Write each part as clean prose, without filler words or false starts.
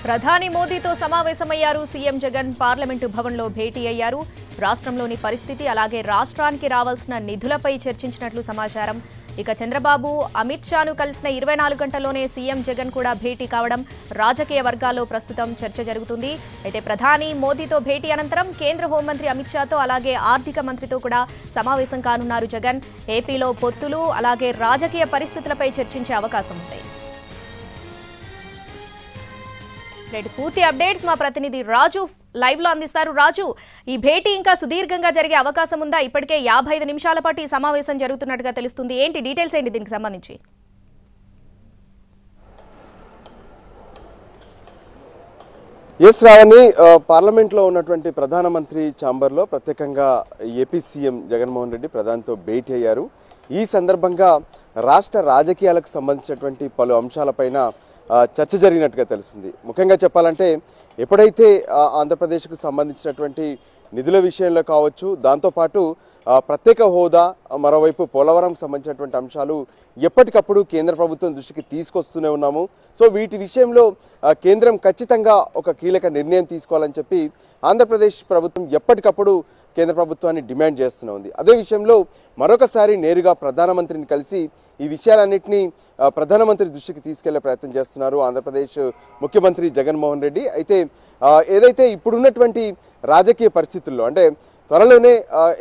ప్రధాని మోదీతో సమావేశమయ్యారు సీఎం జగన్. పార్లమెంటు భవన్లో భేటీ అయ్యారు. రాష్ట్రంలోని పరిస్థితి అలాగే రాష్ట్రానికి రావాల్సిన నిధులపై చర్చించినట్లు సమాచారం. ఇక చంద్రబాబు అమిత్ షాను కలిసిన 24 గంటల్లోనే సీఎం జగన్ కూడా భేటీ కావడం రాజకీయ వర్గాల్లో ప్రస్తుతం చర్చ జరుగుతుంది. అయితే ప్రధాని మోదీతో భేటీ అనంతరం కేంద్ర హోంమంత్రి అమిత్ షాతో అలాగే ఆర్థిక మంత్రితో కూడా సమావేశం కానున్నారు జగన్. ఏపీలో పొత్తులు అలాగే రాజకీయ పరిస్థితులపై చర్చించే అవకాశం ఉంది. పూర్తి అప్డేట్స్ మా ప్రతినిధి రాజు లైవ్ లో అందిస్తారు. రాజు, ఈ భేటీ ఇంకా సుదీర్ఘంగా జరిగే అవకాశం ఉందా? ఇప్పటికే 55 నిమిషాల పాటు ఈ సమావేశం జరుగుతున్నట్టుగా తెలుస్తుంది. ఏంటి డీటెయిల్స్ ఏంటి దీనికి సంబంధించి? రావణి, పార్లమెంట్ లో ఉన్నటువంటి ప్రధానమంత్రి ఛాంబర్ లో ప్రత్యేకంగా ఏపీ సీఎం జగన్మోహన్ రెడ్డి ప్రధానితో భేటీ అయ్యారు. ఈ సందర్భంగా రాష్ట్ర రాజకీయాలకు సంబంధించినటువంటి పలు అంశాలపైన చర్చ జరిగినట్టుగా తెలుస్తుంది. ముఖ్యంగా చెప్పాలంటే ఎప్పుడైతే ఆంధ్రప్రదేశ్కు సంబంధించినటువంటి నిధుల విషయంలో కావచ్చు, దాంతోపాటు ప్రత్యేక హోదా, మరోవైపు పోలవరం సంబంధించినటువంటి అంశాలు ఎప్పటికప్పుడు కేంద్ర ప్రభుత్వం దృష్టికి తీసుకొస్తూనే ఉన్నాము. సో వీటి విషయంలో కేంద్రం ఖచ్చితంగా ఒక కీలక నిర్ణయం తీసుకోవాలని చెప్పి ఆంధ్రప్రదేశ్ ప్రభుత్వం ఎప్పటికప్పుడు కేంద్ర ప్రభుత్వాన్ని డిమాండ్ చేస్తూనే ఉంది. అదే విషయంలో మరొకసారి నేరుగా ప్రధానమంత్రిని కలిసి ఈ విషయాలన్నింటినీ ప్రధానమంత్రి దృష్టికి తీసుకెళ్లే ప్రయత్నం చేస్తున్నారు ఆంధ్రప్రదేశ్ ముఖ్యమంత్రి జగన్మోహన్ రెడ్డి. అయితే ఏదైతే ఇప్పుడున్నటువంటి రాజకీయ పరిస్థితుల్లో, అంటే త్వరలోనే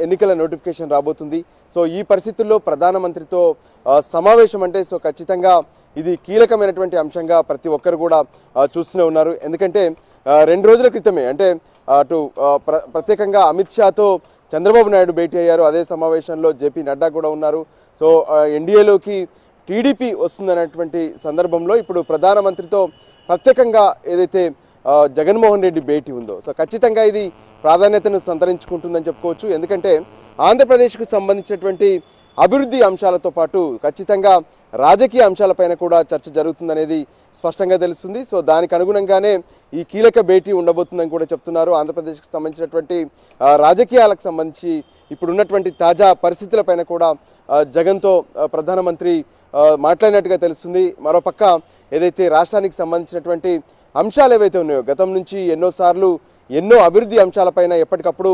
ఎన్నికల నోటిఫికేషన్ రాబోతుంది. సో ఈ పరిస్థితుల్లో ప్రధానమంత్రితో సమావేశం అంటే ఖచ్చితంగా ఇది కీలకమైనటువంటి అంశంగా ప్రతి ఒక్కరు కూడా చూస్తూనే ఉన్నారు. ఎందుకంటే 2 రోజుల క్రితమే, అంటే అటు ప్రత్యేకంగా అమిత్ షాతో చంద్రబాబు నాయుడు భేటీ అయ్యారు. అదే సమావేశంలో జేపీ నడ్డా కూడా ఉన్నారు. సో ఎన్డీఏలోకి టీడీపీ వస్తుందనేటువంటి సందర్భంలో ఇప్పుడు ప్రధానమంత్రితో ప్రత్యేకంగా ఏదైతే జగన్మోహన్ రెడ్డి భేటీ ఉందో, సో ఖచ్చితంగా ఇది ప్రాధాన్యతను సంతరించుకుంటుందని చెప్పుకోవచ్చు. ఎందుకంటే ఆంధ్రప్రదేశ్కు సంబంధించినటువంటి అభివృద్ధి అంశాలతో పాటు ఖచ్చితంగా రాజకీయ అంశాలపైన కూడా చర్చ జరుగుతుందనేది స్పష్టంగా తెలుస్తుంది. సో దానికి అనుగుణంగానే ఈ కీలక భేటీ ఉండబోతుందని కూడా చెప్తున్నారు. ఆంధ్రప్రదేశ్కి సంబంధించినటువంటి రాజకీయాలకు సంబంధించి ఇప్పుడున్నటువంటి తాజా పరిస్థితులపైన కూడా జగన్తో ప్రధానమంత్రి మాట్లాడినట్టుగా తెలుస్తుంది. మరోపక్క ఏదైతే రాష్ట్రానికి సంబంధించినటువంటి అంశాలు ఏవైతే ఉన్నాయో, గతం నుంచి ఎన్నోసార్లు ఎన్నో అభివృద్ధి అంశాలపైన ఎప్పటికప్పుడు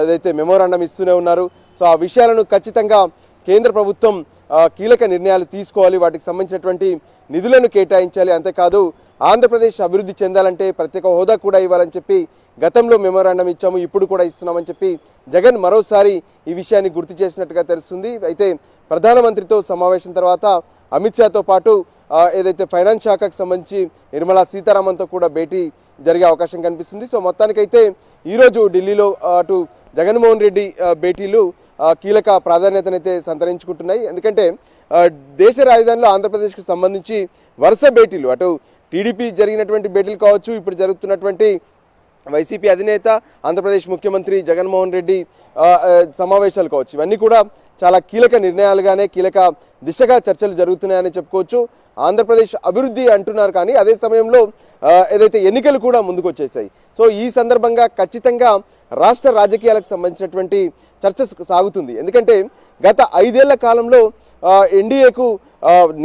ఏదైతే మెమోరాండం ఇస్తూనే ఉన్నారు. సో ఆ విషయాలను ఖచ్చితంగా కేంద్ర ప్రభుత్వం కీలక నిర్ణయాలు తీసుకోవాలి, వాటికి సంబంధించినటువంటి నిధులను కేటాయించాలి. అంతేకాదు ఆంధ్రప్రదేశ్ అభివృద్ధి చెందాలంటే ప్రత్యేక హోదా కూడా ఇవ్వాలని చెప్పి గతంలో మెమోరాండం ఇచ్చాము, ఇప్పుడు కూడా ఇస్తున్నామని చెప్పి జగన్ మరోసారి ఈ విషయాన్ని గుర్తు చేసినట్టుగా తెలుస్తుంది. అయితే ప్రధానమంత్రితో సమావేశం తర్వాత అమిత్ షాతో పాటు ఏదైతే ఫైనాన్స్ శాఖకు సంబంధించి నిర్మలా సీతారామన్తో కూడా భేటీ జరిగే అవకాశం కనిపిస్తుంది. సో మొత్తానికైతే ఈరోజు ఢిల్లీలో అటు జగన్మోహన్ రెడ్డి భేటీలు కీలక ప్రాధాన్యతనైతే సంతరించుకుంటున్నాయి. ఎందుకంటే దేశ రాజధానిలో ఆంధ్రప్రదేశ్కి సంబంధించి వరుస భేటీలు, అటు టీడీపీ జరిగినటువంటి భేటీలు కావచ్చు, ఇప్పుడు జరుగుతున్నటువంటి వైసీపీ అధినేత ఆంధ్రప్రదేశ్ ముఖ్యమంత్రి జగన్మోహన్ రెడ్డి సమావేశాలు కావచ్చు, ఇవన్నీ కూడా చాలా కీలక నిర్ణయాలుగానే కీలక దిశగా చర్చలు జరుగుతున్నాయని చెప్పుకోవచ్చు. ఆంధ్రప్రదేశ్ అభివృద్ధి అంటున్నారు, కానీ అదే సమయంలో ఏదైతే ఎన్నికలు కూడా ముందుకు వచ్చేసాయి. సో ఈ సందర్భంగా ఖచ్చితంగా రాష్ట్ర రాజకీయాలకు సంబంధించినటువంటి చర్చ సాగుతుంది. ఎందుకంటే గత 5 ఏళ్ల కాలంలో ఎన్డీఏకు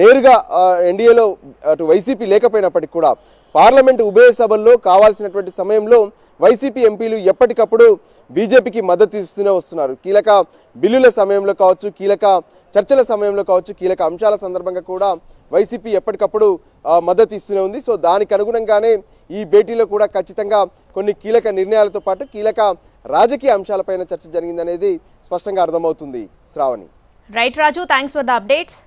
నేరుగా ఎన్డీఏలో అటు వైసీపీ లేకపోయినప్పటికీ కూడా పార్లమెంటు ఉభయ సభల్లో కావాల్సినటువంటి సమయంలో వైసీపీ ఎంపీలు ఎప్పటికప్పుడు బీజేపీకి మద్దతు ఇస్తూనే వస్తున్నారు. కీలక బిల్లుల సమయంలో కావచ్చు, కీలక చర్చల సమయంలో కావచ్చు, కీలక అంశాల సందర్భంగా కూడా వైసీపీ ఎప్పటికప్పుడు మద్దతు ఇస్తూనే ఉంది. సో దానికి అనుగుణంగానే ఈ భేటీలో కూడా ఖచ్చితంగా కొన్ని కీలక నిర్ణయాలతో పాటు కీలక రాజకీయ అంశాలపైన చర్చ జరిగిందనేది స్పష్టంగా అర్థమవుతుంది. Shravani. Right Raju, thanks for the updates.